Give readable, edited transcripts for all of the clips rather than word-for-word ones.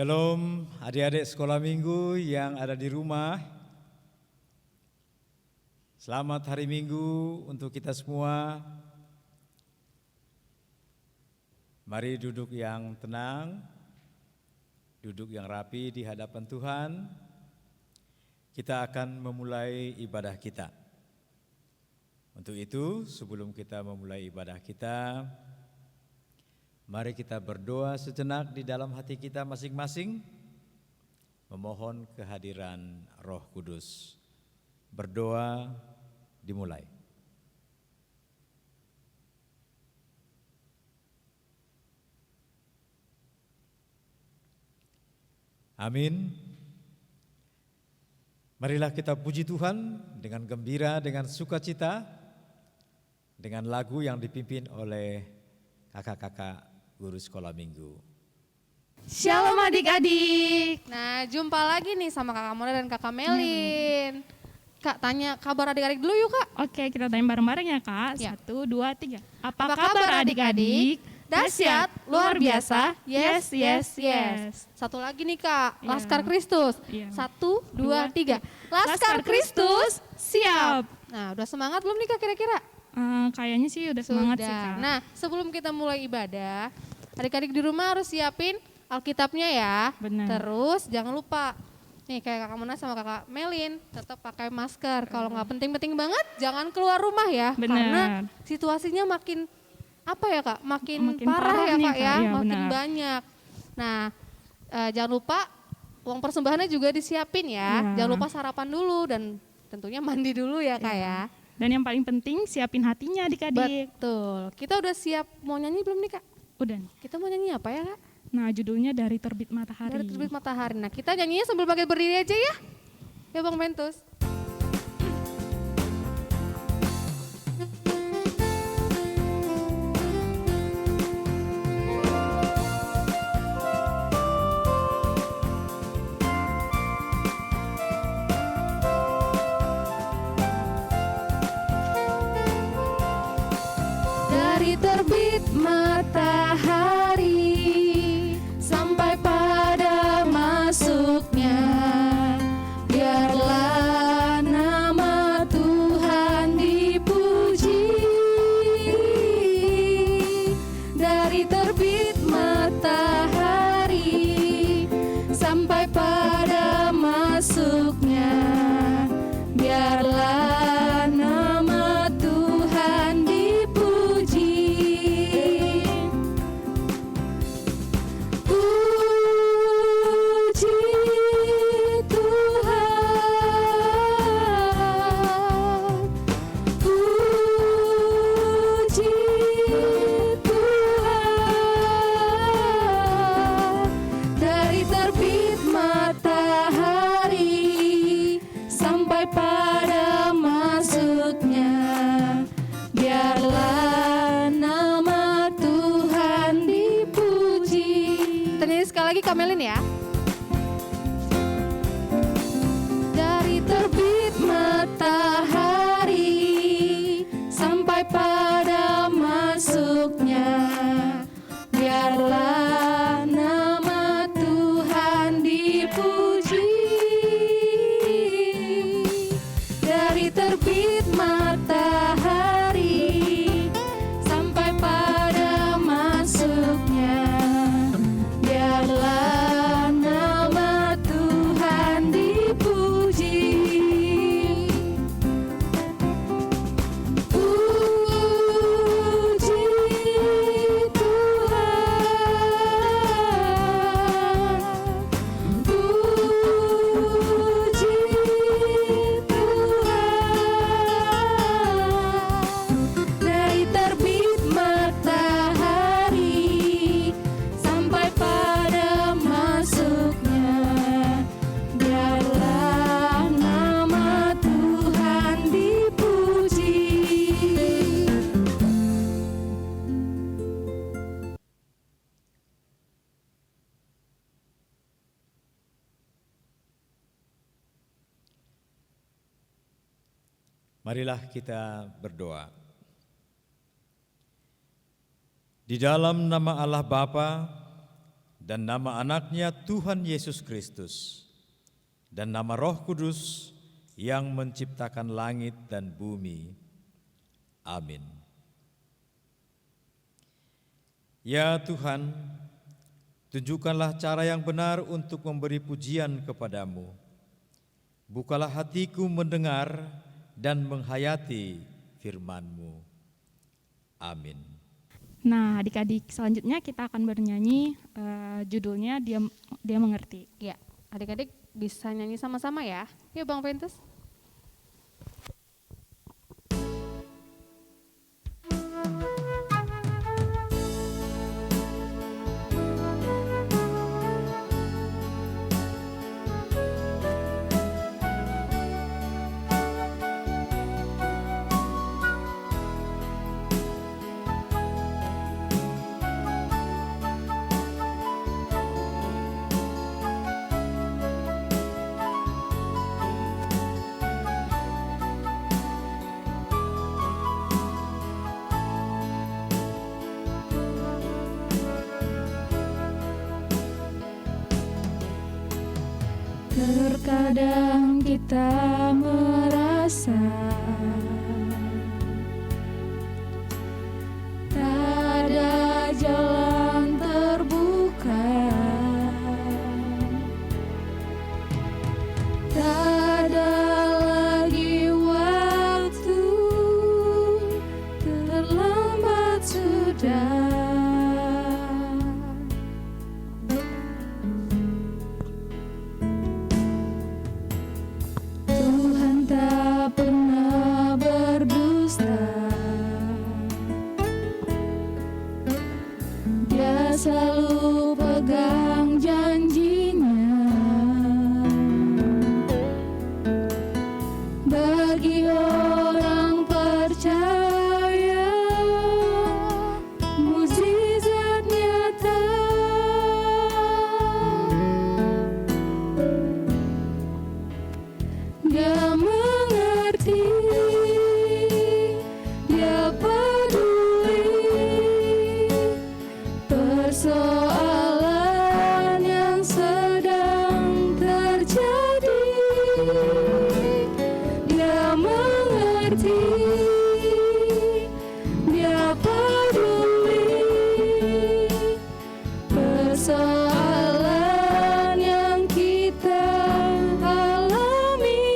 Shalom adik-adik sekolah minggu yang ada di rumah. Selamat hari Minggu untuk kita semua. Mari duduk yang tenang, duduk yang rapi di hadapan Tuhan. Kita akan memulai ibadah kita. Untuk itu, sebelum kita memulai ibadah kita, mari kita berdoa sejenak di dalam hati kita masing-masing, memohon kehadiran Roh Kudus. Berdoa dimulai. Amin. Marilah kita puji Tuhan dengan gembira, dengan sukacita, dengan lagu yang dipimpin oleh kakak-kakak guru sekolah minggu. Shalom adik-adik. Nah, jumpa lagi nih sama Kakak Mona dan Kakak Melin. Kak, tanya kabar adik-adik dulu yuk, Kak. Oke, kita tanya bareng-bareng ya, Kak. Ya. 1, 2, 3. Apa kabar adik-adik? Dahsyat, luar biasa. Yes, yes, yes. Satu lagi nih, Kak. Iya. Laskar Kristus. Iya. 1, 2, 3. Laskar Laskar Kristus siap. siap. Nah, udah semangat belum nih, Kak, kira-kira? Kayaknya sih udah semangat sih, Kak. Nah, sebelum kita mulai ibadah, adik-adik di rumah harus siapin Alkitabnya ya. Benar. Terus jangan lupa, nih kayak Kakak Mona sama Kakak Melin, tetap pakai masker. Kalau nggak penting-penting banget, jangan keluar rumah ya. Benar. Karena situasinya makin apa ya Kak? Makin Makin parah parah ya nih, Kak ya, Kak. Iya, makin benar. banyak. Nah, jangan lupa uang persembahannya juga disiapin ya. Iya. Jangan lupa sarapan dulu dan tentunya mandi dulu ya Kak ya. Dan yang paling penting siapin hatinya adik-adik. Betul. Kita udah siap mau nyanyi belum nih Kak? Udah nih. Kita mau nyanyi apa ya Kak? Nah, judulnya Dari Terbit Matahari. Dari terbit matahari. Nah, kita nyanyinya sambil pakai berdiri aja ya. Ya Bang Bentus. Dari terbit matahari sampai pada masuknya, biarlah nama Tuhan dipuji. Dari terbit matahari sampai pada masuknya, biarlah nama Tuhan dipuji. Puji Tuhan, puji Tuhan. Dari terbit matahari sampai pada masuknya, biarlah nama Tuhan dipuji. Ternyata sekali lagi Kamelin ya. Dari terbit matahari sampai pada masuknya, biarlah nama Tuhan dipuji. Dari terbit matahari sampai pada masuknya, biarlah nama Tuhan dipuji. Puji Tuhan, puji Tuhan. Dari terbit matahari sampai pada masuknya, biarlah nama Tuhan dipuji. Marilah kita berdoa. Di dalam nama Allah Bapa dan nama anaknya Tuhan Yesus Kristus, dan nama Roh Kudus yang menciptakan langit dan bumi. Amin. Ya Tuhan, tunjukkanlah cara yang benar untuk memberi pujian kepadamu. Bukalah hatiku mendengar dan menghayati firman-Mu. Amin. Nah, adik-adik, selanjutnya kita akan bernyanyi, judulnya Dia Mengerti. Ya, adik-adik bisa nyanyi sama-sama ya. Yuk Bang Ventus. Terkadang kita merasa tak ada jalan terbuka, tak ada lagi waktu, terlambat sudah. Tuhan tak pernah berdusta, Dia selalu pegang janjinya. Bagi orang percaya, mukjizat nyata. Dia mengerti, Dia peduli persoalan yang sedang terjadi. Dia mengerti, Dia peduli persoalan yang kita alami.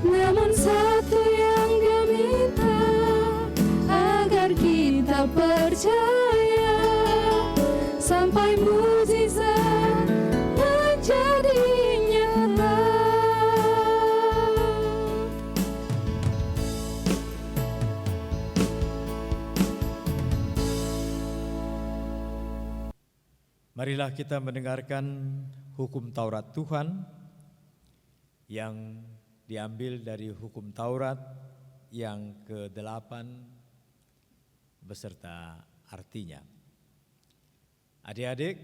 Namun satu yang Dia minta, agar kita percaya sampai mukjizat menjadi nyata. Marilah kita mendengarkan hukum Taurat Tuhan yang diambil dari hukum Taurat yang ke-8 beserta artinya. Adik-adik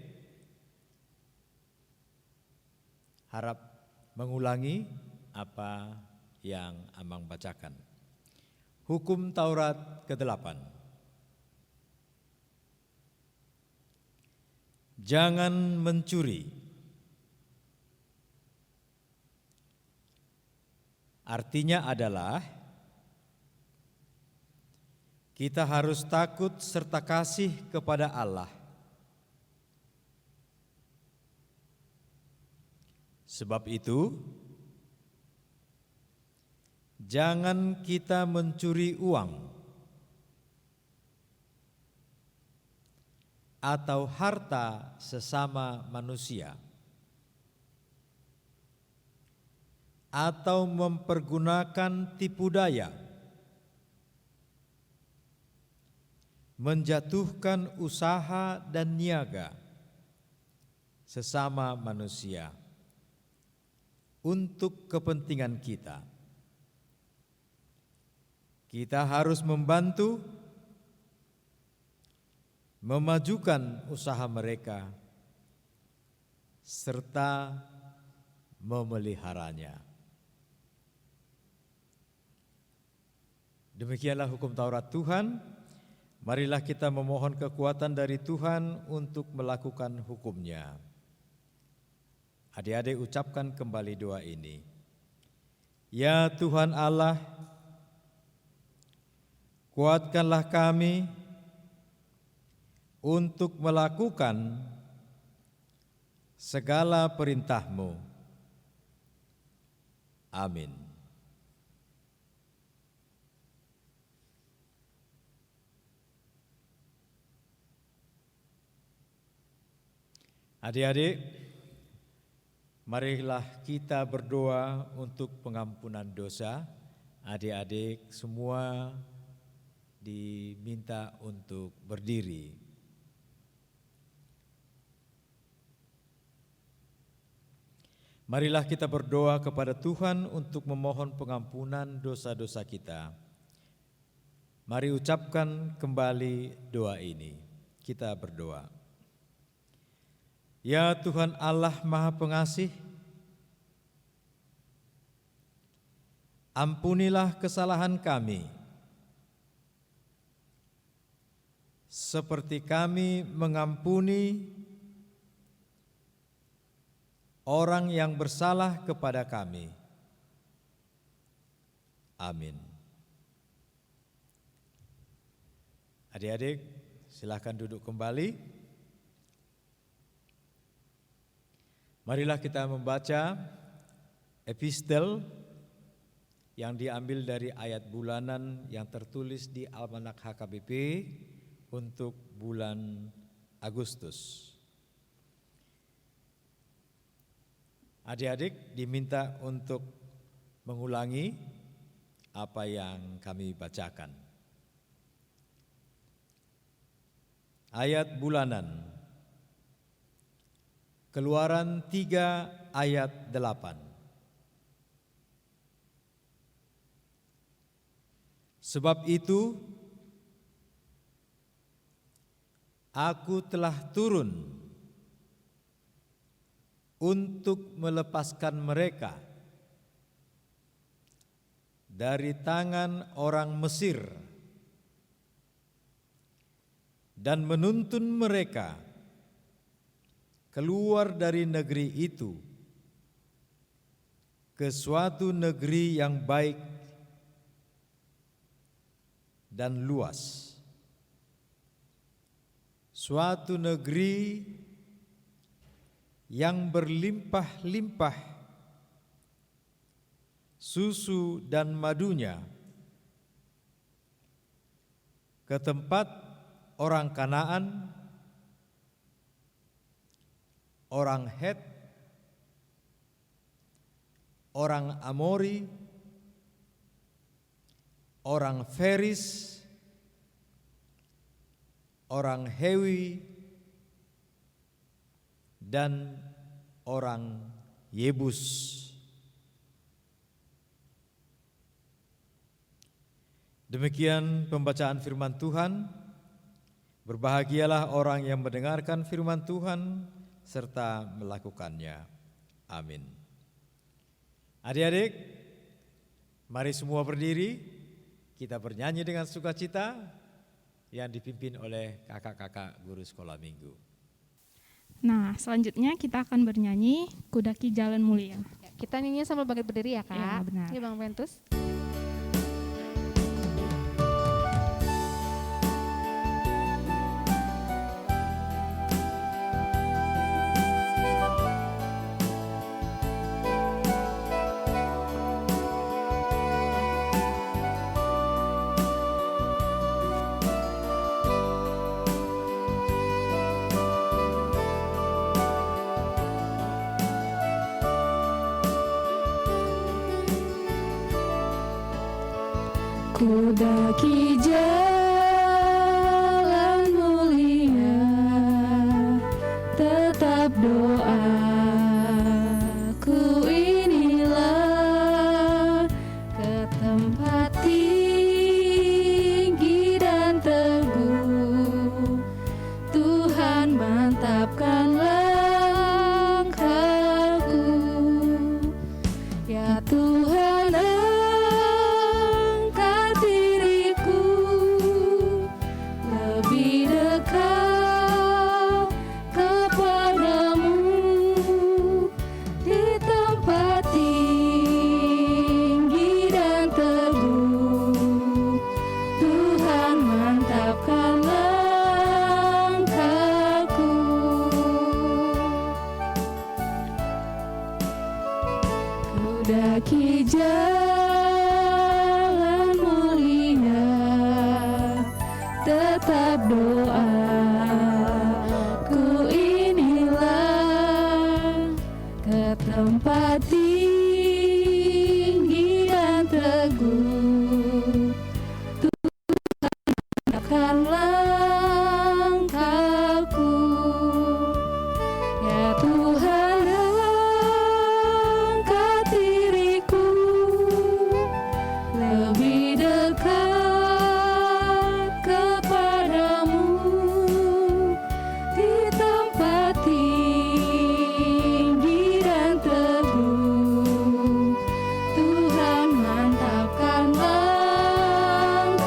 harap mengulangi apa yang Amang bacakan. Hukum Taurat ke-8. Jangan mencuri. Artinya adalah kita harus takut serta kasih kepada Allah. Sebab itu, jangan kita mencuri uang atau harta sesama manusia, atau mempergunakan tipu daya, menjatuhkan usaha dan niaga sesama manusia untuk kepentingan kita. Kita harus membantu memajukan usaha mereka serta memeliharanya. Demikianlah hukum Taurat Tuhan. Marilah kita memohon kekuatan dari Tuhan untuk melakukan hukum-Nya. Adik-adik ucapkan kembali doa ini. Ya Tuhan Allah, kuatkanlah kami untuk melakukan segala perintah-Mu. Amin. Adik-adik, marilah kita berdoa untuk pengampunan dosa. Adik-adik semua diminta untuk berdiri. Marilah kita berdoa kepada Tuhan untuk memohon pengampunan dosa-dosa kita. Mari ucapkan kembali doa ini. Kita berdoa. Ya Tuhan Allah Maha Pengasih, ampunilah kesalahan kami, seperti kami mengampuni orang yang bersalah kepada kami. Amin. Adik-adik, silakan duduk kembali. Marilah kita membaca epistel yang diambil dari ayat bulanan yang tertulis di Almanak HKBP untuk bulan Agustus. Adik-adik diminta untuk mengulangi apa yang kami bacakan. Ayat bulanan Keluaran 3 ayat 8. Sebab itu aku telah turun untuk melepaskan mereka dari tangan orang Mesir dan menuntun mereka keluar dari negeri itu ke suatu negeri yang baik dan luas, suatu negeri yang berlimpah-limpah susu dan madunya, ke tempat orang Kanaan, orang Het, orang Amori, orang Feris, orang Hewi, dan orang Yebus. Demikian pembacaan firman Tuhan. Berbahagialah orang yang mendengarkan firman Tuhan serta melakukannya. Amin. Adik-adik, mari semua berdiri, kita bernyanyi dengan sukacita yang dipimpin oleh kakak-kakak guru sekolah minggu. Nah, selanjutnya kita akan bernyanyi Kudaki Jalan Mulia. Kita nyanyi sambil berdiri ya Kak. Ya, benar. Iya Bang Ventus. Kudaki jalan mulia, tetap doaku inilah, ke tempat tinggi dan teguh, Tuhan mantapkan langkahku, ya Tuhan. daki jalan mulia, tetap doa ku inilah ke tempat tinggi dan teguh, Tuhan akan langkahku. Ya Tuhan, angkat diriku lebih dekat kepadamu di tempat tinggi dan teguh. Tuhan mantapkan langkahku.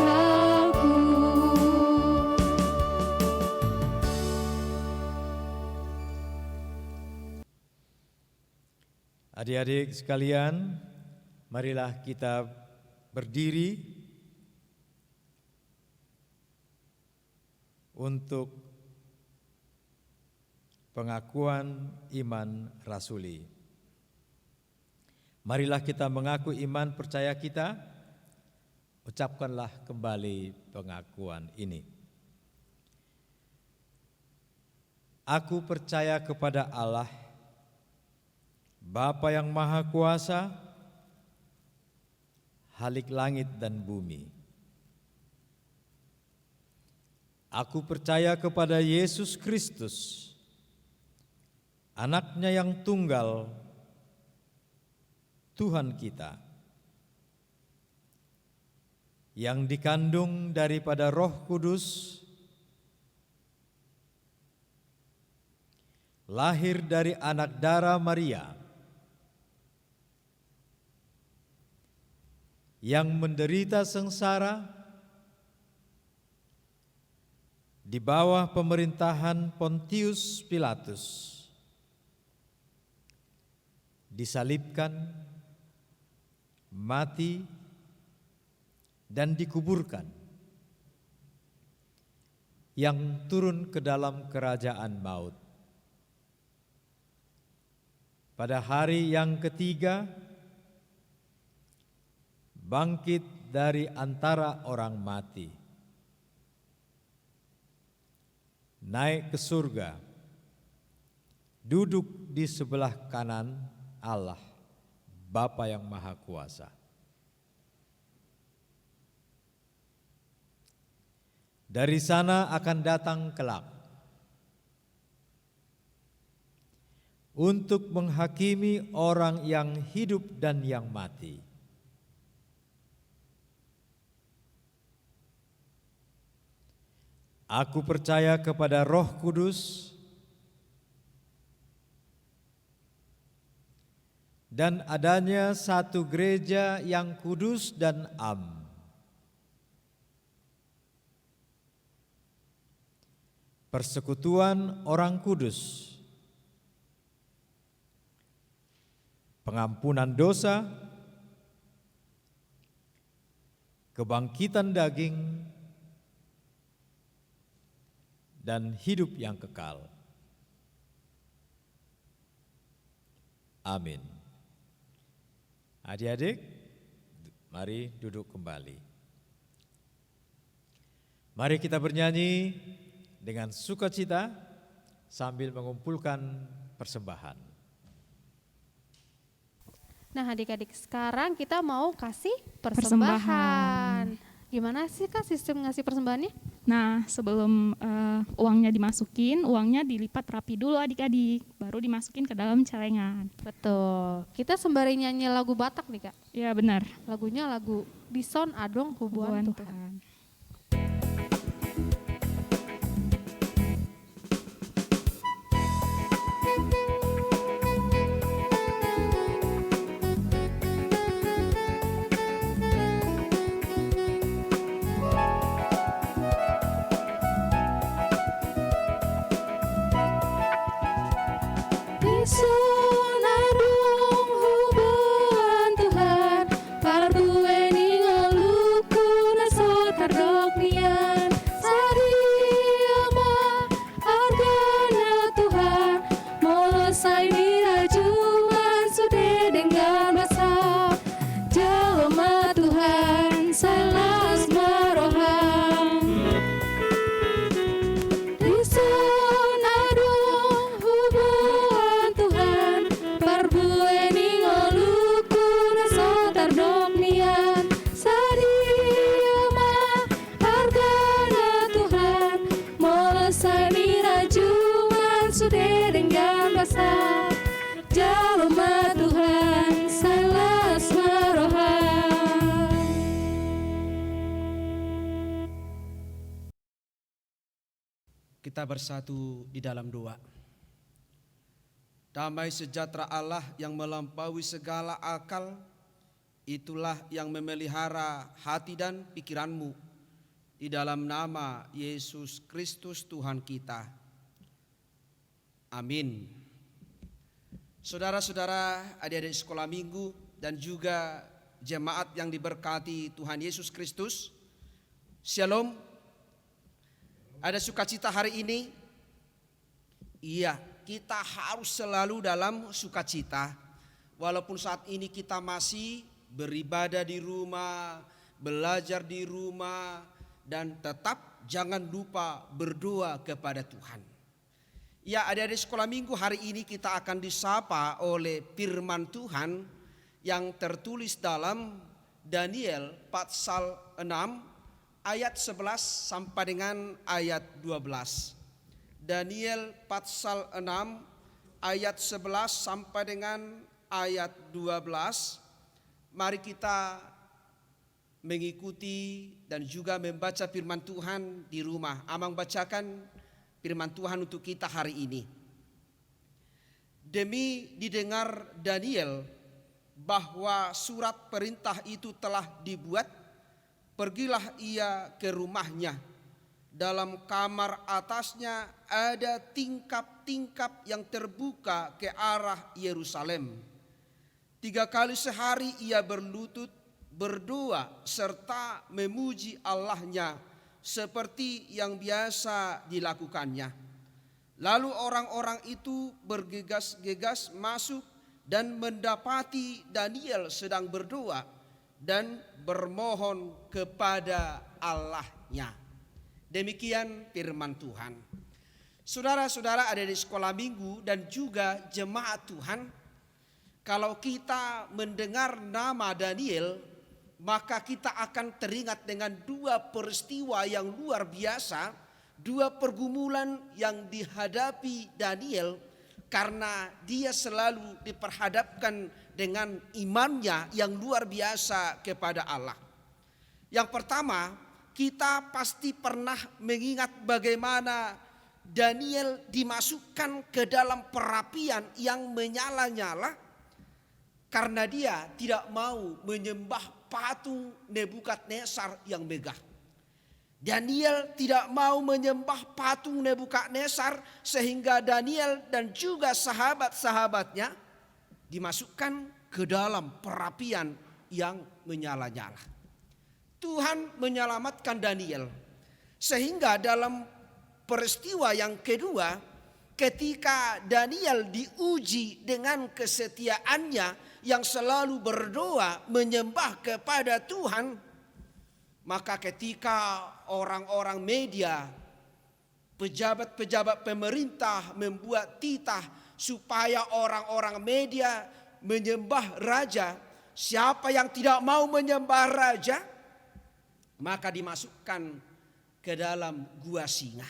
Adik-adik sekalian, marilah kita berdiri untuk pengakuan iman rasuli. Marilah kita mengaku iman percaya kita, ucapkanlah kembali pengakuan ini. Aku percaya kepada Allah, Bapa yang Maha Kuasa, Halik langit dan bumi. Aku percaya kepada Yesus Kristus, Anaknya yang tunggal, Tuhan kita, yang dikandung daripada Roh Kudus, lahir dari anak darah Maria, yang menderita sengsara di bawah pemerintahan Pontius Pilatus, disalibkan, mati, dan dikuburkan, yang turun ke dalam kerajaan maut. Pada hari yang ketiga, bangkit dari antara orang mati, naik ke surga, duduk di sebelah kanan Allah, Bapa yang Maha Kuasa. Dari sana akan datang kelak untuk menghakimi orang yang hidup dan yang mati. Aku percaya kepada Roh Kudus dan adanya satu gereja yang kudus dan am. Persekutuan orang kudus, pengampunan dosa, kebangkitan daging, dan hidup yang kekal. Amin. Adik-adik, mari duduk kembali. Mari kita bernyanyi dengan sukacita sambil mengumpulkan persembahan. Nah adik-adik, sekarang kita mau kasih persembahan. Gimana sih Kak sistem ngasih persembahannya? Nah, sebelum uangnya dimasukin, uangnya dilipat rapi dulu adik-adik, baru dimasukin ke dalam celengan. Betul. Kita sembari nyanyi lagu Batak nih Kak. Ya benar. Lagunya lagu Bison Adong Hubuan Tuhan. Bison adong hubuan Tuhan, parbueni ngoluku naso tardok nian. Sariama argana Tuhan, molosai dirajuman sude dengan basa. Kita bersatu di dalam doa. Damai sejahtera Allah yang melampaui segala akal, itulah yang memelihara hati dan pikiranmu. Di dalam nama Yesus Kristus Tuhan kita. Amin. Saudara-saudara, adik-adik sekolah minggu dan juga jemaat yang diberkati Tuhan Yesus Kristus. Shalom. Ada sukacita hari ini? Iya, kita harus selalu dalam sukacita. Walaupun saat ini kita masih beribadah di rumah, belajar di rumah, dan tetap jangan lupa berdoa kepada Tuhan. Ya, adik-adik sekolah minggu, hari ini kita akan disapa oleh firman Tuhan yang tertulis dalam Daniel pasal 6 ayat 11 sampai dengan ayat 12. Daniel pasal 6 ayat 11 sampai dengan ayat 12. Mari kita mengikuti dan juga membaca firman Tuhan di rumah. Amang bacakan firman Tuhan untuk kita hari ini. Demi didengar Daniel bahwa surat perintah itu telah dibuat, pergilah ia ke rumahnya. Dalam kamar atasnya ada tingkap-tingkap yang terbuka ke arah Yerusalem. 3 kali sehari ia berlutut, berdoa serta memuji Allahnya seperti yang biasa dilakukannya. Lalu orang-orang itu bergegas-gegas masuk dan mendapati Daniel sedang berdoa dan bermohon kepada Allahnya. Demikian firman Tuhan. Saudara-saudara ada di sekolah minggu dan juga jemaat Tuhan, kalau kita mendengar nama Daniel, maka kita akan teringat dengan 2 peristiwa yang luar biasa, 2 pergumulan yang dihadapi Daniel karena dia selalu diperhadapkan dengan imannya yang luar biasa kepada Allah. Yang pertama, kita pasti pernah mengingat bagaimana Daniel dimasukkan ke dalam perapian yang menyala-nyala karena dia tidak mau menyembah patung Nebukadnezar yang megah. Daniel tidak mau menyembah patung Nebukadnezar sehingga Daniel dan juga sahabat-sahabatnya dimasukkan ke dalam perapian yang menyala-nyala. Tuhan menyelamatkan Daniel sehingga dalam peristiwa yang kedua, ketika Daniel diuji dengan kesetiaannya yang selalu berdoa menyembah kepada Tuhan, maka ketika orang-orang media, pejabat-pejabat pemerintah membuat titah supaya orang-orang media menyembah raja, siapa yang tidak mau menyembah raja, maka dimasukkan ke dalam gua singa.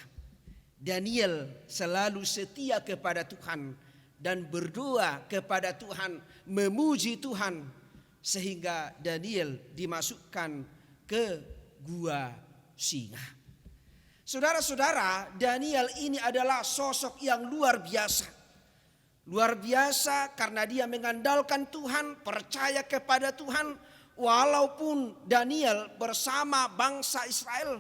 Daniel selalu setia kepada Tuhan dan berdoa kepada Tuhan, memuji Tuhan, sehingga Daniel dimasukkan ke gua singa. Saudara-saudara, Daniel ini adalah sosok yang luar biasa. Luar biasa karena dia mengandalkan Tuhan, percaya kepada Tuhan, walaupun Daniel bersama bangsa Israel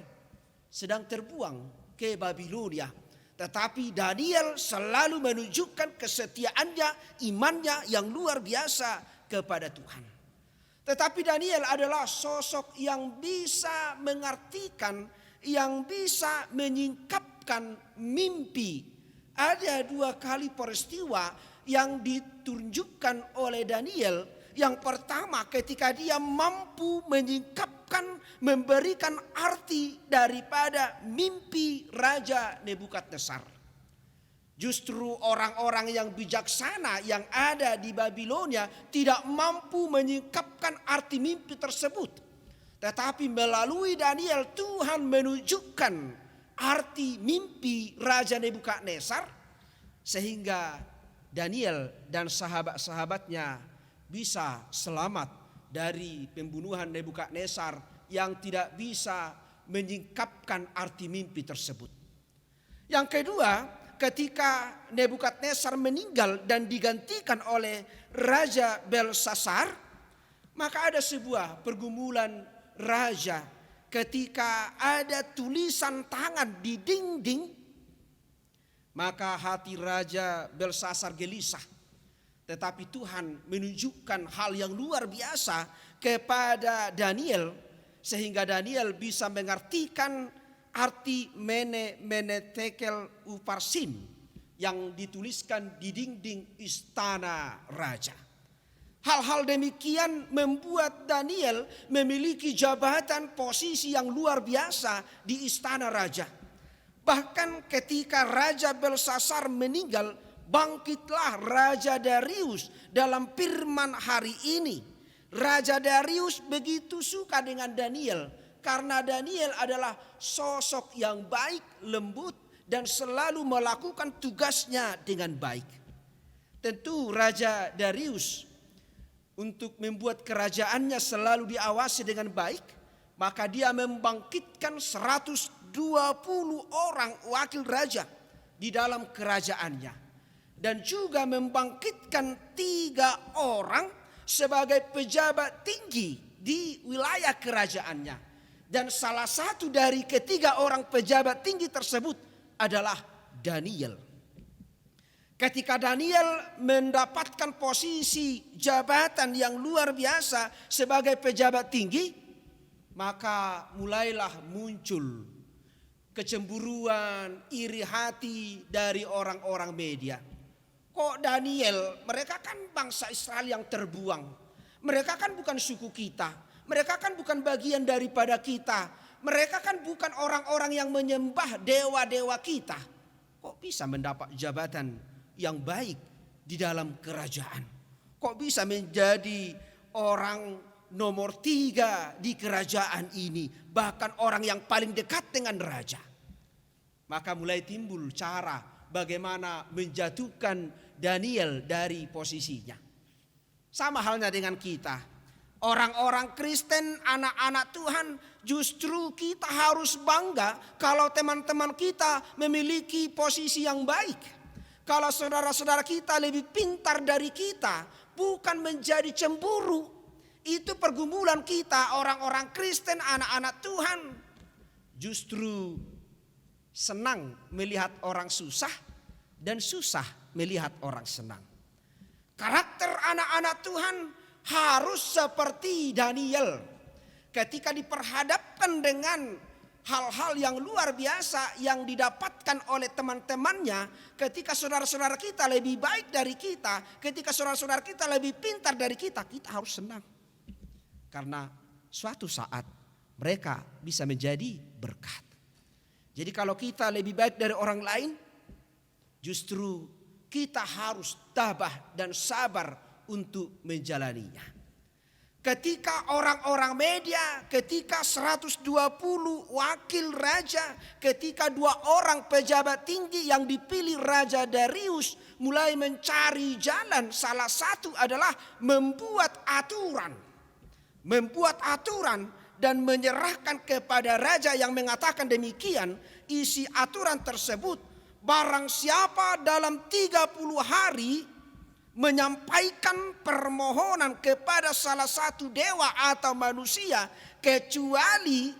sedang terbuang ke Babilonia. Tetapi Daniel selalu menunjukkan kesetiaannya, imannya yang luar biasa kepada Tuhan. Tetapi Daniel adalah sosok yang bisa mengartikan, yang bisa menyingkapkan mimpi. Ada 2 kali peristiwa yang ditunjukkan oleh Daniel. Yang pertama, ketika dia mampu menyingkapkan, memberikan arti daripada mimpi Raja Nebukadnezar. Justru orang-orang yang bijaksana yang ada di Babilonia tidak mampu menyingkapkan arti mimpi tersebut. Tetapi melalui Daniel, Tuhan menunjukkan arti mimpi Raja Nebukadnezar sehingga Daniel dan sahabat-sahabatnya bisa selamat dari pembunuhan Nebukadnezar yang tidak bisa menyingkapkan arti mimpi tersebut. Yang kedua, ketika Nebukadnezar meninggal dan digantikan oleh Raja Belsasar, maka ada sebuah pergumulan raja ketika ada tulisan tangan di dinding, maka hati Raja Belsasar gelisah. Tetapi Tuhan menunjukkan hal yang luar biasa kepada Daniel, sehingga Daniel bisa mengartikan arti mene tekel uparsin yang dituliskan di dinding istana raja. Hal-hal demikian membuat Daniel memiliki jabatan posisi yang luar biasa di istana raja. Bahkan ketika Raja Belsasar meninggal, bangkitlah Raja Darius. Dalam firman hari ini, Raja Darius begitu suka dengan Daniel karena Daniel adalah sosok yang baik, lembut, dan selalu melakukan tugasnya dengan baik. Tentu Raja Darius untuk membuat kerajaannya selalu diawasi dengan baik, maka dia membangkitkan 120 orang wakil raja di dalam kerajaannya, dan juga membangkitkan 3 orang sebagai pejabat tinggi di wilayah kerajaannya. Dan salah satu dari ketiga orang pejabat tinggi tersebut adalah Daniel. Ketika Daniel mendapatkan posisi jabatan yang luar biasa sebagai pejabat tinggi, maka mulailah muncul kecemburuan, iri hati dari orang-orang media. Kok Daniel, mereka kan bangsa Israel yang terbuang. Mereka kan bukan suku kita. Mereka kan bukan bagian daripada kita. Mereka kan bukan orang-orang yang menyembah dewa-dewa kita. Kok bisa mendapat jabatan yang baik di dalam kerajaan? Kok bisa menjadi orang nomor 3 di kerajaan ini, bahkan orang yang paling dekat dengan raja? Maka mulai timbul cara bagaimana menjatuhkan Daniel dari posisinya. Sama halnya dengan kita. Orang-orang Kristen, anak-anak Tuhan, justru kita harus bangga kalau teman-teman kita memiliki posisi yang baik. Kalau saudara-saudara kita lebih pintar dari kita, bukan menjadi cemburu. Itu pergumulan kita, orang-orang Kristen, anak-anak Tuhan. Justru senang melihat orang susah dan susah melihat orang senang. Karakter anak-anak Tuhan harus seperti Daniel. Ketika diperhadapkan dengan hal-hal yang luar biasa yang didapatkan oleh teman-temannya, ketika saudara-saudara kita lebih baik dari kita, ketika saudara-saudara kita lebih pintar dari kita, kita harus senang. Karena suatu saat mereka bisa menjadi berkat. Jadi kalau kita lebih baik dari orang lain, justru kita harus tabah dan sabar untuk menjalaninya. Ketika orang-orang media, ketika 120 wakil raja, ketika 2 orang pejabat tinggi yang dipilih Raja Darius mulai mencari jalan, salah satu adalah membuat aturan. Membuat aturan dan menyerahkan kepada raja yang mengatakan demikian. Isi aturan tersebut, barang siapa dalam 30 hari menyampaikan permohonan kepada salah satu dewa atau manusia kecuali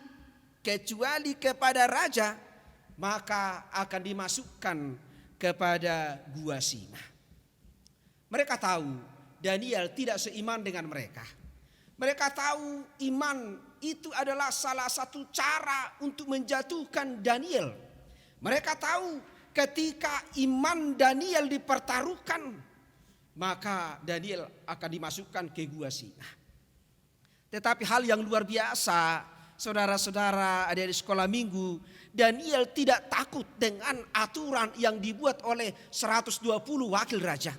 kepada raja, maka akan dimasukkan kepada gua singa. Mereka tahu Daniel tidak seiman dengan mereka. Mereka tahu iman itu adalah salah satu cara untuk menjatuhkan Daniel. Mereka tahu ketika iman Daniel dipertaruhkan, maka Daniel akan dimasukkan ke gua singa. Tetapi hal yang luar biasa, saudara-saudara ada di sekolah minggu, Daniel tidak takut dengan aturan yang dibuat oleh 120 wakil raja.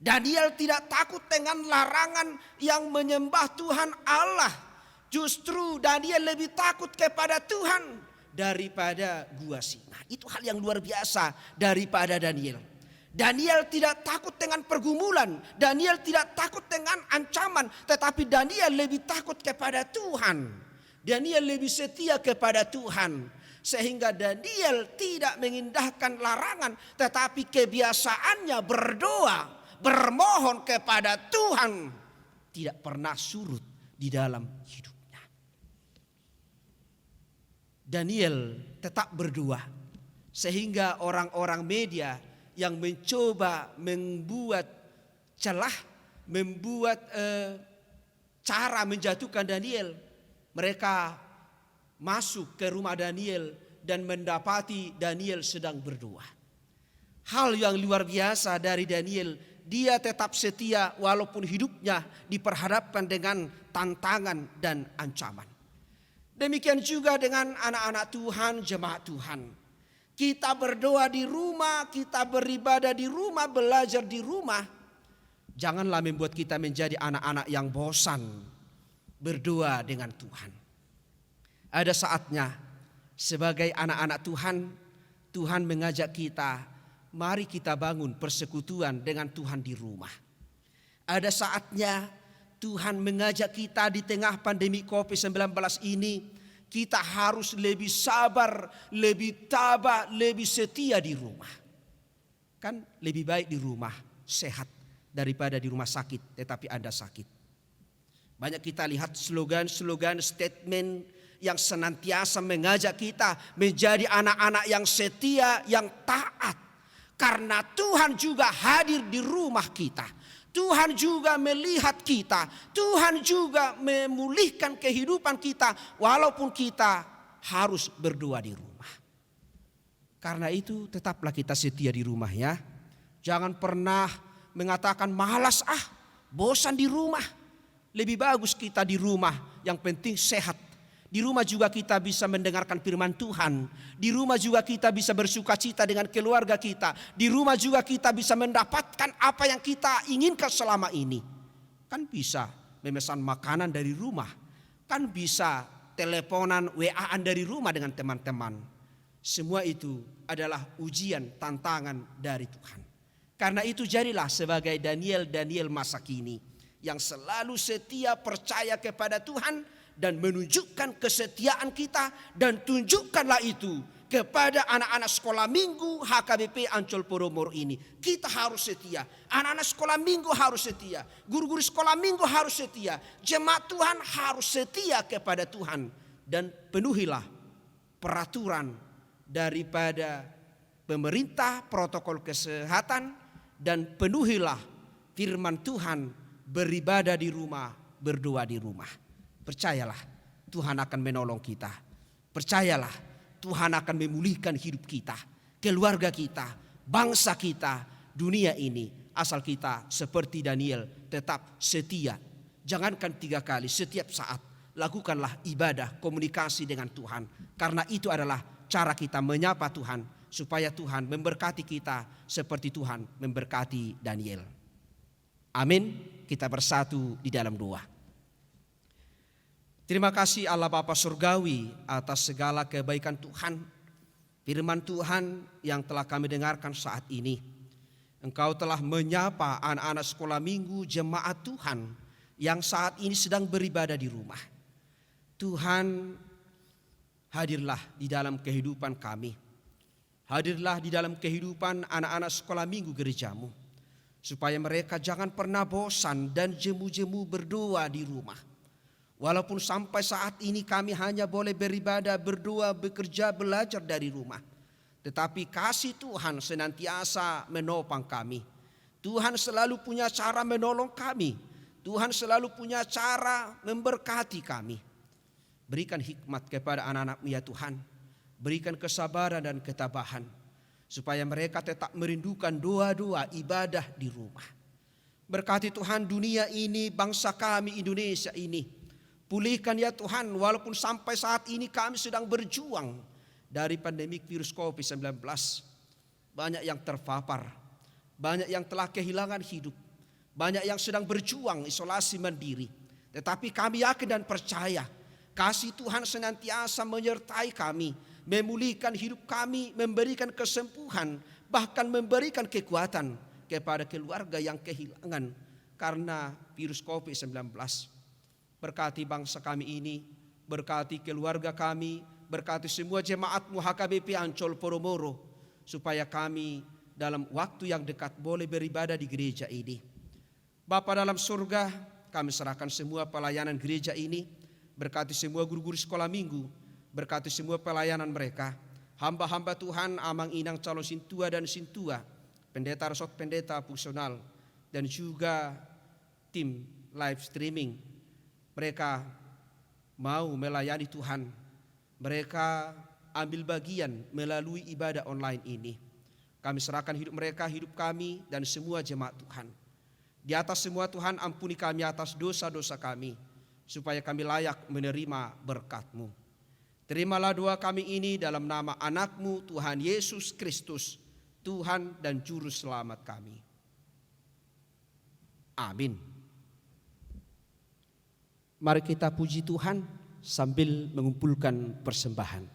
Daniel tidak takut dengan larangan yang menyembah Tuhan Allah. Justru Daniel lebih takut kepada Tuhan daripada gua singa. Itu hal yang luar biasa daripada Daniel. Daniel tidak takut dengan pergumulan. Daniel tidak takut dengan ancaman. Tetapi Daniel lebih takut kepada Tuhan. Daniel lebih setia kepada Tuhan. Sehingga Daniel tidak mengindahkan larangan, tetapi kebiasaannya berdoa, bermohon kepada Tuhan, tidak pernah surut di dalam hidupnya. Daniel tetap berdoa, sehingga orang-orang media yang mencoba membuat celah, membuat cara menjatuhkan Daniel, mereka masuk ke rumah Daniel dan mendapati Daniel sedang berdoa. Hal yang luar biasa dari Daniel, dia tetap setia walaupun hidupnya diperhadapkan dengan tantangan dan ancaman. Demikian juga dengan anak-anak Tuhan, jemaat Tuhan. Kita berdoa di rumah, kita beribadah di rumah, belajar di rumah. Janganlah membuat kita menjadi anak-anak yang bosan berdoa dengan Tuhan. Ada saatnya sebagai anak-anak Tuhan, Tuhan mengajak kita, mari kita bangun persekutuan dengan Tuhan di rumah. Ada saatnya Tuhan mengajak kita di tengah pandemi COVID-19 ini, kita harus lebih sabar, lebih tabah, lebih setia di rumah. Kan lebih baik di rumah sehat daripada di rumah sakit tetapi Anda sakit. Banyak kita lihat slogan-slogan, statement yang senantiasa mengajak kita menjadi anak-anak yang setia, yang taat. Karena Tuhan juga hadir di rumah kita. Tuhan juga melihat kita. Tuhan juga memulihkan kehidupan kita walaupun kita harus berdoa di rumah. Karena itu tetaplah kita setia di rumah ya. Jangan pernah mengatakan malas bosan di rumah. Lebih bagus kita di rumah, yang penting sehat. Di rumah juga kita bisa mendengarkan firman Tuhan. Di rumah juga kita bisa bersuka cita dengan keluarga kita. Di rumah juga kita bisa mendapatkan apa yang kita inginkan selama ini. Kan bisa memesan makanan dari rumah. Kan bisa teleponan, WA-an dari rumah dengan teman-teman. Semua itu adalah ujian, tantangan dari Tuhan. Karena itu jadilah sebagai Daniel masa kini, yang selalu setia percaya kepada Tuhan dan menunjukkan kesetiaan kita, dan tunjukkanlah itu kepada anak-anak sekolah minggu HKBP Ancol Podomoro ini. Kita harus setia, anak-anak sekolah minggu harus setia, guru-guru sekolah minggu harus setia, jemaat Tuhan harus setia kepada Tuhan, dan penuhilah peraturan daripada pemerintah, protokol kesehatan, dan penuhilah firman Tuhan, beribadah di rumah, berdoa di rumah. Percayalah Tuhan akan menolong kita. Percayalah Tuhan akan memulihkan hidup kita, keluarga kita, bangsa kita, dunia ini. Asal kita seperti Daniel tetap setia. Jangankan 3 kali, setiap saat lakukanlah ibadah, komunikasi dengan Tuhan. Karena itu adalah cara kita menyapa Tuhan, supaya Tuhan memberkati kita seperti Tuhan memberkati Daniel. Amin. Kita bersatu di dalam doa. Terima kasih Allah Bapa Surgawi atas segala kebaikan Tuhan, firman Tuhan yang telah kami dengarkan saat ini. Engkau telah menyapa anak-anak sekolah minggu jemaat Tuhan yang saat ini sedang beribadah di rumah. Tuhan, hadirlah di dalam kehidupan kami. Hadirlah di dalam kehidupan anak-anak sekolah minggu gerejamu, supaya mereka jangan pernah bosan dan jemu-jemu berdoa di rumah. Walaupun sampai saat ini kami hanya boleh beribadah, berdoa, bekerja, belajar dari rumah. Tetapi kasih Tuhan senantiasa menopang kami. Tuhan selalu punya cara menolong kami. Tuhan selalu punya cara memberkati kami. Berikan hikmat kepada anak-anak-Mu ya Tuhan. Berikan kesabaran dan ketabahan, supaya mereka tetap merindukan doa-doa ibadah di rumah. Berkati Tuhan dunia ini, bangsa kami Indonesia ini. Pulihkan ya Tuhan, walaupun sampai saat ini kami sedang berjuang dari pandemi virus COVID-19. Banyak yang terpapar, banyak yang telah kehilangan hidup, banyak yang sedang berjuang isolasi mandiri. Tetapi kami yakin dan percaya kasih Tuhan senantiasa menyertai kami, memulihkan hidup kami, memberikan kesembuhan, bahkan memberikan kekuatan kepada keluarga yang kehilangan karena virus COVID-19. Berkati bangsa kami ini, berkati keluarga kami, berkati semua jemaat-Mu HKBP Ancol Poromoro, supaya kami dalam waktu yang dekat boleh beribadah di gereja ini. Bapa dalam surga, kami serahkan semua pelayanan gereja ini, berkati semua guru-guru sekolah minggu, berkati semua pelayanan mereka, hamba-hamba Tuhan Amang Inang Calo Sintua dan Sintua, pendeta resort pendeta fungsional, dan juga tim live streaming. Mereka mau melayani Tuhan, mereka ambil bagian melalui ibadah online ini. Kami serahkan hidup mereka, hidup kami, dan semua jemaat Tuhan. Di atas semua Tuhan, ampuni kami atas dosa-dosa kami, supaya kami layak menerima berkat-Mu. Terimalah doa kami ini dalam nama anak-Mu Tuhan Yesus Kristus, Tuhan dan Juru Selamat kami. Amin. Mari kita puji Tuhan sambil mengumpulkan persembahan.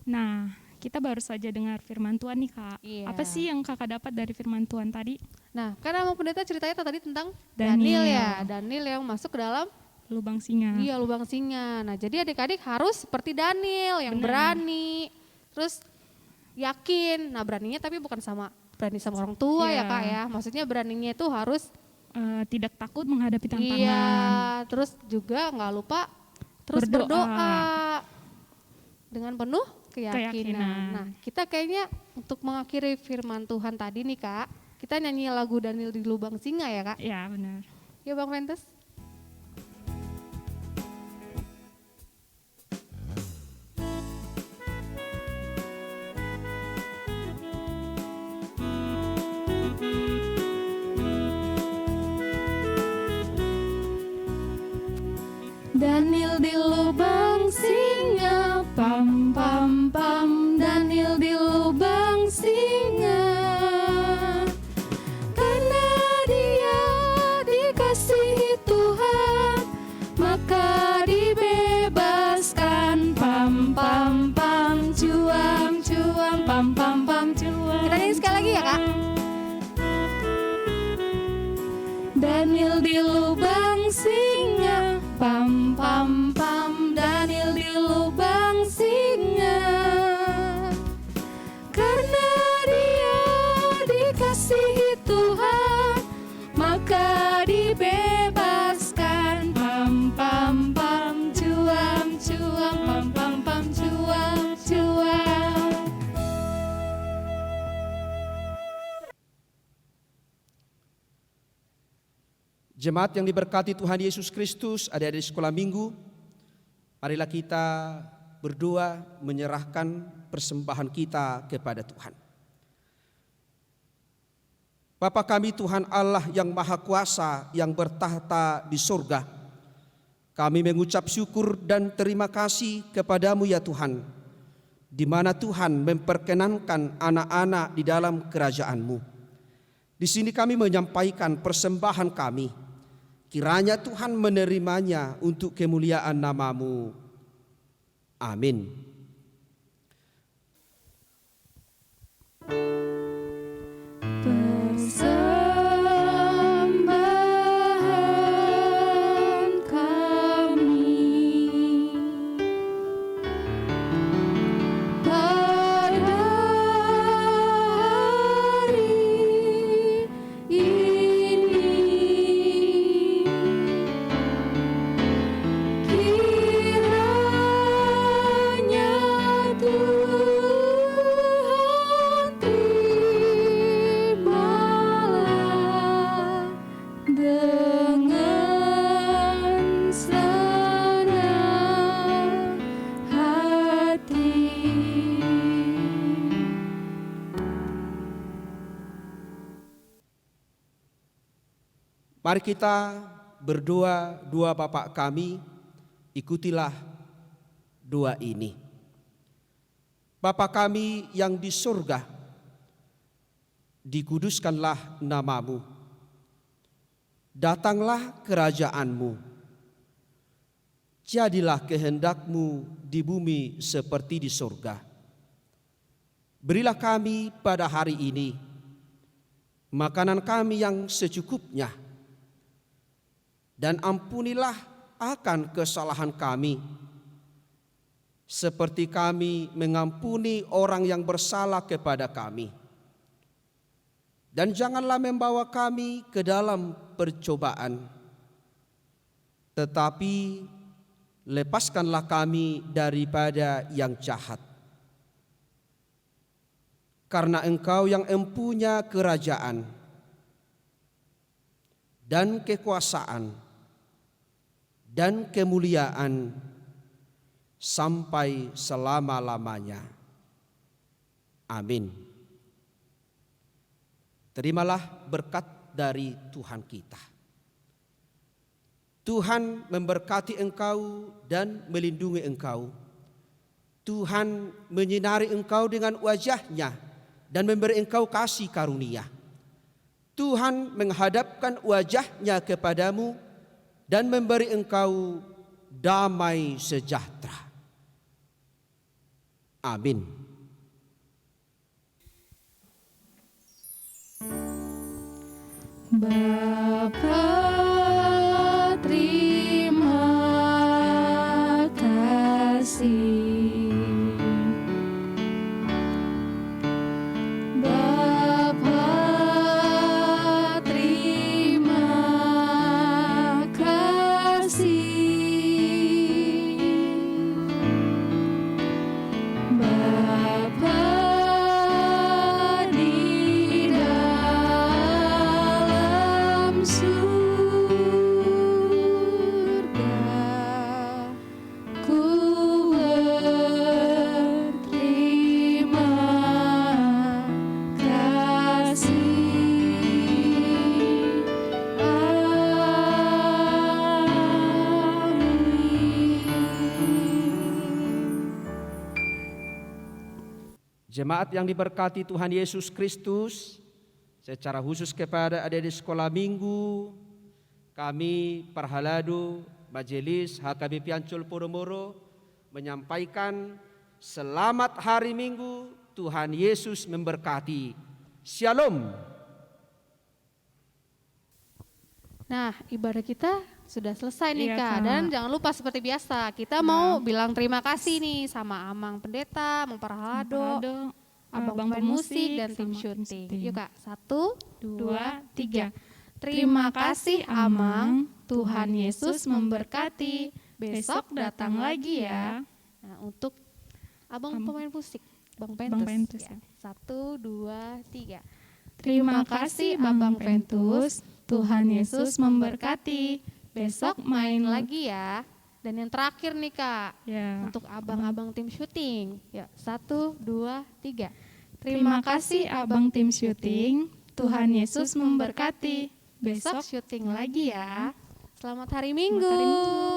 Nah, kita baru saja dengar firman Tuhan nih Kak. Iya. Apa sih yang Kakak dapat dari firman Tuhan tadi? Nah, karena mau pendeta ceritanya tadi tentang Daniel. Daniel ya. Daniel yang masuk ke dalam Lubang singa. lubang singa. Nah, jadi adik-adik harus seperti Daniel yang berani, terus yakin. Nah, beraninya tapi bukan berani sama orang tua ya Iya. Kak ya. Maksudnya beraninya itu harus Tidak takut menghadapi tantangan. iya, terus juga nggak lupa terus berdoa dengan penuh keyakinan. Nah, kita kayaknya untuk mengakhiri firman Tuhan tadi nih Kak, kita nyanyi lagu Daniel di Lubang Singa ya Kak. Ya benar. Ya Bang Ventus. Daniel di lubang singa, pam pam pam. Daniel di lubang singa, karena dia dikasihi Tuhan, maka dibebaskan. Pam pam pam, cuam cuam, pam pam pam, cuam. Kita nyanyi sekali lagi ya Kak. Daniel di lubang singa, pam pam pam. Daniel di lubang singa, karena dia dikasihi Tuhan, maka dibebaskan. Pam pam pam, cuam cuam, pam pam pam, cuam cuam. Jemaat yang diberkati Tuhan Yesus Kristus, adik-adik sekolah minggu, marilah kita berdoa menyerahkan persembahan kita kepada Tuhan. Bapa kami Tuhan Allah yang Maha Kuasa yang bertahta di surga, kami mengucap syukur dan terima kasih kepadamu ya Tuhan, di mana Tuhan memperkenankan anak-anak di dalam kerajaan-Mu. Di sini kami menyampaikan persembahan kami. Kiranya Tuhan menerimanya untuk kemuliaan nama-Mu. Amin. Persembahan kami pada hari ini, kiranya Tuhan terimalah dengan senang hati. Mari kita berdoa doa Bapa kami, ikutilah doa ini. Bapa kami yang di surga, dikuduskanlah nama-Mu. Datanglah kerajaan-Mu. Jadilah kehendak-Mu di bumi seperti di surga. Berilah kami pada hari ini makanan kami yang secukupnya, dan ampunilah akan kesalahan kami, seperti kami mengampuni orang yang bersalah kepada kami. Dan janganlah membawa kami ke dalam percobaan, tetapi lepaskanlah kami daripada yang jahat. Karena Engkau yang empunya kerajaan dan kekuasaan dan kemuliaan sampai selama-lamanya. Amin. Terimalah berkat dari Tuhan kita. Tuhan memberkati engkau dan melindungi engkau. Tuhan menyinari engkau dengan wajah-Nya dan memberi engkau kasih karunia. Tuhan menghadapkan wajah-Nya kepadamu dan memberi engkau damai sejahtera. Amin. Bapa, terima kasih. Bapa, terima kasih. Bapa di dalam surga, ku berterima kasih. Jemaat yang diberkati Tuhan Yesus Kristus, secara khusus kepada adik-adik sekolah minggu, kami Parhaladu Majelis HKBP Ancol Podomoro menyampaikan selamat hari Minggu, Tuhan Yesus memberkati. Shalom. Nah, ibadah kita sudah selesai nih Iya, Kak. Kak. Dan jangan lupa seperti biasa, kita mau bilang terima kasih nih sama Amang Pendeta, Mang Parhalado, Abang pemain musik dan tim syuting. Yuk Kak, 1, 2, 3. Terima kasih Amang, Tuhan Yesus memberkati. Besok datang lagi ya. Nah, untuk Abang pemain musik, Bang Pentus. Pentus, Ya. 1, 2, 3. Terima kasih Abang Pentus, Tuhan Yesus memberkati. Besok main lagi ya. Dan yang terakhir nih Kak, Ya. untuk abang-abang tim syuting. Ya, 1, 2, 3. Terima kasih Abang tim syuting, Tuhan Yesus memberkati. Besok Besok syuting lagi ya. Selamat hari Minggu. Selamat hari Minggu.